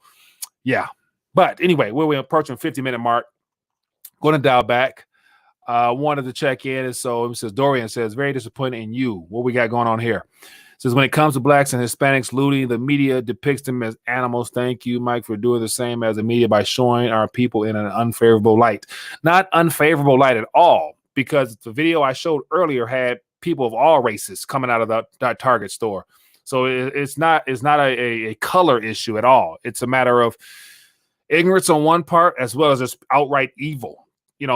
yeah. But anyway, we're approaching 50-minute mark. Going to dial back. Wanted to check in. And so it says, Dorian says, very disappointed in you. What we got going on here? Says when it comes to blacks and Hispanics looting, the media depicts them as animals. Thank you, Mike, for doing the same as the media by showing our people in an unfavorable light. Not unfavorable light at all, because the video I showed earlier had people of all races coming out of that Target store. So it's not a color issue at all. It's a matter of ignorance on one part as well as just outright evil.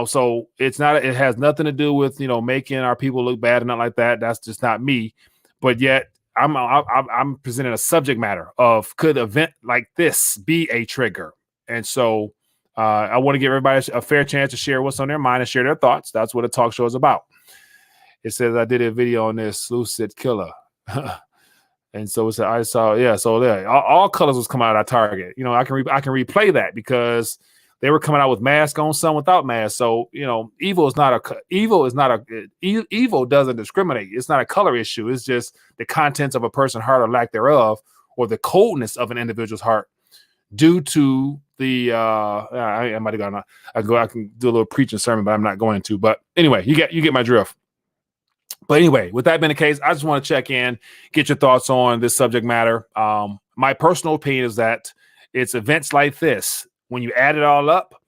So it has nothing to do with, making our people look bad and not like that. That's just not me. But yet I'm presenting a subject matter of, could event like this be a trigger? And so I want to give everybody a fair chance to share what's on their mind and share their thoughts. That's what a talk show is about. It says I did a video on this Lucid Killer. And so it's I saw, so there all colors was coming out of Target. I can replay that because they were coming out with masks on, some without masks. So evil doesn't discriminate. It's not a color issue. It's just the contents of a person's heart or lack thereof, or the coldness of an individual's heart due to the I might have gone. I can do a little preaching sermon, but I'm not going to. But anyway, you get my drift. But anyway, with that being the case, I just want to check in, get your thoughts on this subject matter. My personal opinion is that it's events like this, when you add it all up,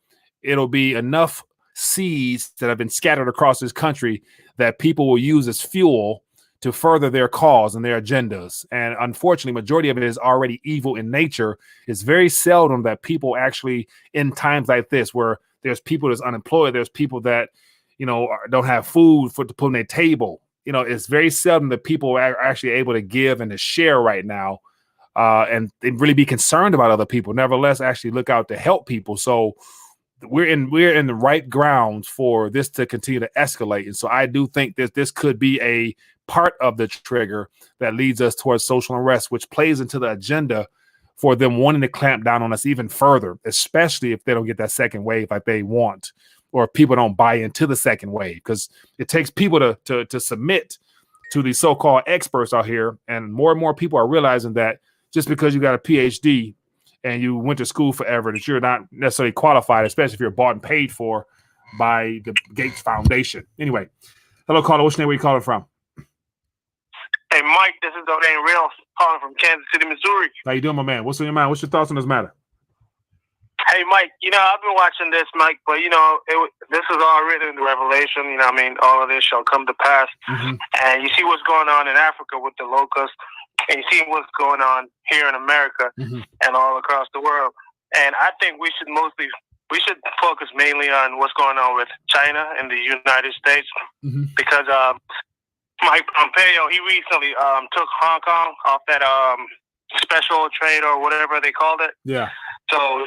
it'll be enough seeds that have been scattered across this country that people will use as fuel to further their cause and their agendas. And unfortunately, majority of it is already evil in nature. It's very seldom that people actually, in times like this, where there's people that's unemployed, there's people that don't have food to put on their table. It's very seldom that people are actually able to give and to share right now, and really be concerned about other people. Nevertheless, actually look out to help people. So we're in the right grounds for this to continue to escalate. And so I do think that this could be a part of the trigger that leads us towards social unrest, which plays into the agenda for them wanting to clamp down on us even further, especially if they don't get that second wave like they want, or if people don't buy into the second wave, because it takes people to submit to these so-called experts out here. And more people are realizing that just because you got a PhD and you went to school forever, that you're not necessarily qualified, especially if you're bought and paid for by the Gates Foundation. Anyway, hello, caller. What's your name? Where you calling from? Hey, Mike, this is Dodane Real calling from Kansas City, Missouri. How you doing, my man? What's on your mind? What's your thoughts on this matter? Hey, Mike, I've been watching this, Mike, but, this is all written in the Revelation. All of this shall come to pass. Mm-hmm. And you see what's going on in Africa with the locusts, and you see what's going on here in America mm-hmm. and all across the world. And I think we should focus mainly on what's going on with China and the United States, mm-hmm. because Mike Pompeo, he recently took Hong Kong off that special trade or whatever they called it. Yeah. So,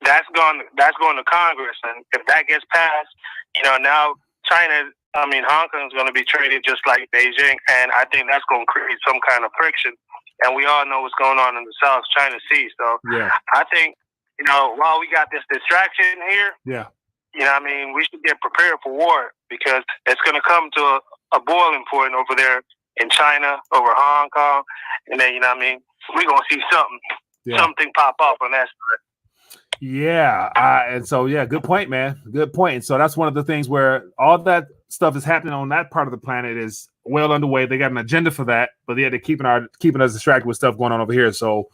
that's going to Congress, and if that gets passed, now Hong Kong is going to be treated just like Beijing, and I think that's going to create some kind of friction. And we all know what's going on in the South China Sea. So yeah. I think, while we got this distraction here, yeah, we should get prepared for war, because it's going to come to a boiling point over there in China, over Hong Kong, and then, we're going to see something pop up on that side. Yeah. And so, good point, man. Good point. And so that's one of the things where all that stuff is happening on that part of the planet is well underway. They got an agenda for that, but they're keeping us distracted with stuff going on over here. So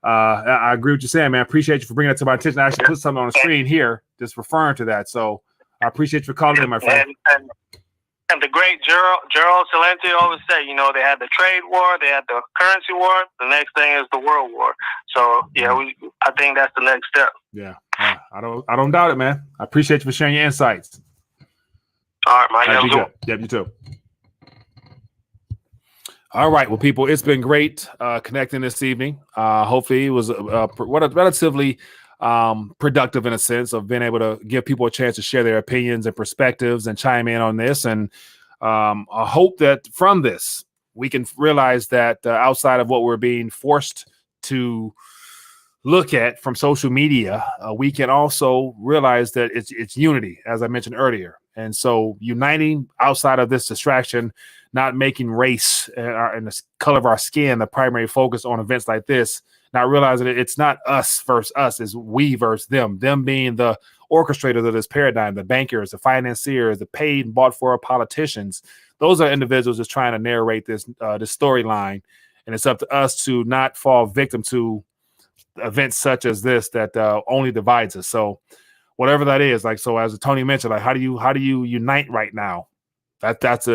I agree with you saying, man. I appreciate you for bringing it to my attention. I actually put something on the screen here just referring to that. So I appreciate you for calling in, my friend. And the great Gerald Celente always say, they had the trade war, they had the currency war. The next thing is the world war. So I think that's the next step. Yeah, I don't doubt it, man. I appreciate you for sharing your insights. All right, Mike. Yep, you too. All right, well, people, it's been great connecting this evening. Hopefully, it was relatively productive in a sense of being able to give people a chance to share their opinions and perspectives and chime in on this. And I hope that from this, we can realize that outside of what we're being forced to look at from social media, we can also realize that it's unity, as I mentioned earlier. And so uniting outside of this distraction, not making race and the color of our skin the primary focus on events like this, not realizing that it's not us versus us, it's we versus them being the orchestrators of this paradigm, the bankers, the financiers, the paid and bought for politicians. Those are individuals just trying to narrate this storyline, and it's up to us to not fall victim to events such as this that only divides us. So whatever that is, like, so as Tony mentioned, like, how do you unite right now? That's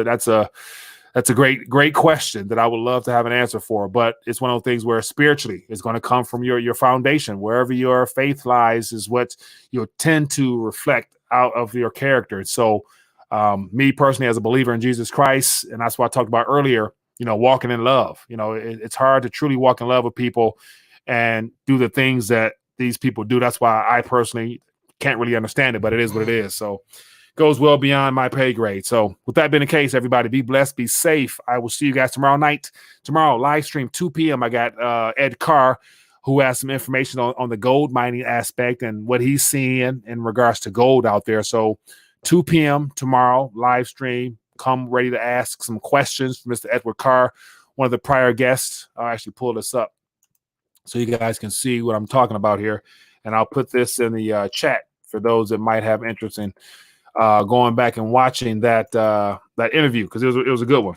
a great question that I would love to have an answer for. But it's one of those things where spiritually it's going to come from your foundation. Wherever your faith lies is what you'll tend to reflect out of your character. So me personally, as a believer in Jesus Christ, and that's what I talked about earlier, walking in love. It's hard to truly walk in love with people and do the things that these people do. That's why I personally can't really understand it, but it is what it is. So goes well beyond my pay grade. So with that being the case, everybody be blessed, be safe. I will see you guys tomorrow night. Tomorrow, live stream 2 p.m. I got Ed Carr, who has some information on the gold mining aspect and what he's seeing in regards to gold out there. So 2 p.m. tomorrow, live stream. Come ready to ask some questions for Mr. Edward Carr, one of the prior guests. I'll actually pull this up so you guys can see what I'm talking about here. And I'll put this in the chat for those that might have interest in going back and watching that interview, because it was a good one.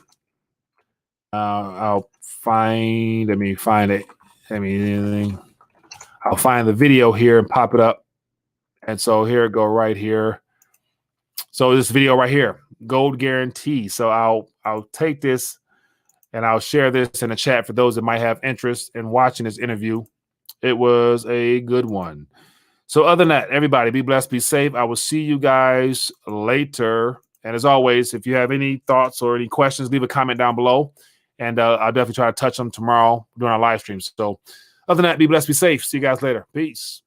I'll find the video here and pop it up. And so here it go right here. So this video right here, gold guarantee. So I'll take this and I'll share this in the chat for those that might have interest in watching this interview. It was a good one. So other than that, everybody be blessed, be safe. I will see you guys later. And as always, if you have any thoughts or any questions, leave a comment down below. And I'll definitely try to touch them tomorrow during our live streams. So other than that, be blessed, be safe. See you guys later. Peace.